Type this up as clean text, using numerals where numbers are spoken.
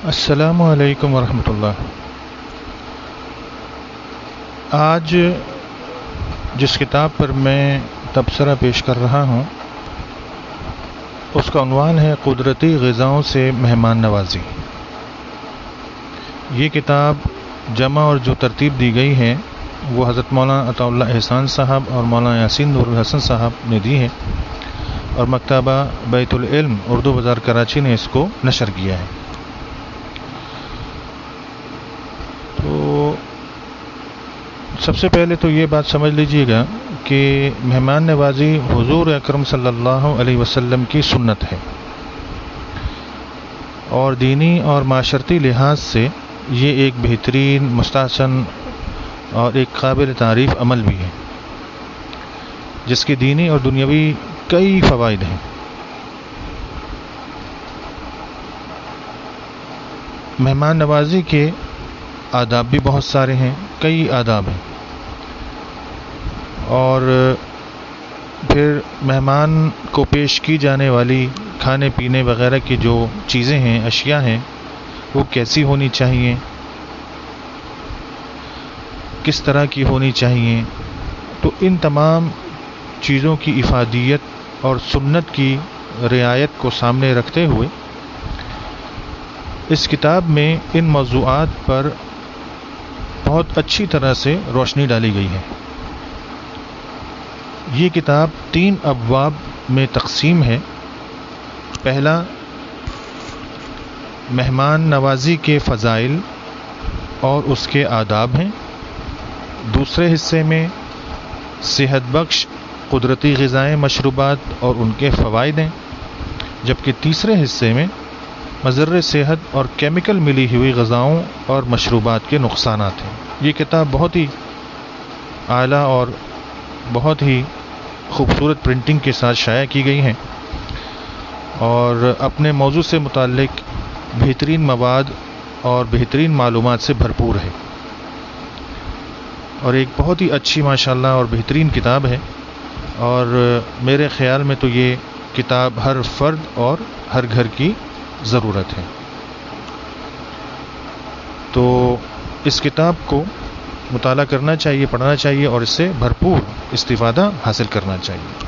السلام علیکم ورحمۃ اللہ۔ آج جس کتاب پر میں تبصرہ پیش کر رہا ہوں اس کا عنوان ہے قدرتی غذاؤں سے مہمان نوازی۔ یہ کتاب جمع اور جو ترتیب دی گئی ہے وہ حضرت مولانا عطاء اللہ احسان صاحب اور مولانا یاسین نور الحسن صاحب نے دی ہے، اور مکتبہ بیت العلم اردو بازار کراچی نے اس کو نشر کیا ہے۔ تو سب سے پہلے تو یہ بات سمجھ لیجئے گا کہ مہمان نوازی حضور اکرم صلی اللہ علیہ وسلم کی سنت ہے، اور دینی اور معاشرتی لحاظ سے یہ ایک بہترین، مستحسن اور ایک قابل تعریف عمل بھی ہے، جس کی دینی اور دنیاوی کئی فوائد ہیں۔ مہمان نوازی کے آداب بھی بہت سارے ہیں، کئی آداب ہیں، اور پھر مہمان کو پیش کی جانے والی کھانے پینے وغیرہ کی جو چیزیں ہیں، اشیاء ہیں، وہ کیسی ہونی چاہیے، کس طرح کی ہونی چاہیے۔ تو ان تمام چیزوں کی افادیت اور سنت کی رعایت کو سامنے رکھتے ہوئے اس کتاب میں ان موضوعات پر بہت اچھی طرح سے روشنی ڈالی گئی ہے۔ یہ کتاب 3 ابواب میں تقسیم ہے۔ پہلا، مہمان نوازی کے فضائل اور اس کے آداب ہیں۔ دوسرے حصے میں صحت بخش قدرتی غذائیں، مشروبات اور ان کے فوائد ہیں، جبکہ تیسرے حصے میں مضر صحت اور کیمیکل ملی ہوئی غذاؤں اور مشروبات کے نقصانات ہیں۔ یہ کتاب بہت ہی اعلیٰ اور بہت ہی خوبصورت پرنٹنگ کے ساتھ شائع کی گئی ہیں، اور اپنے موضوع سے متعلق بہترین مواد اور بہترین معلومات سے بھرپور ہے، اور ایک بہت ہی اچھی ماشاءاللہ اور بہترین کتاب ہے، اور میرے خیال میں تو یہ کتاب ہر فرد اور ہر گھر کی ضرورت ہے۔ تو اس کتاب کو مطالعہ کرنا چاہیے، پڑھنا چاہیے، اور اس سے بھرپور استفادہ حاصل کرنا چاہیے۔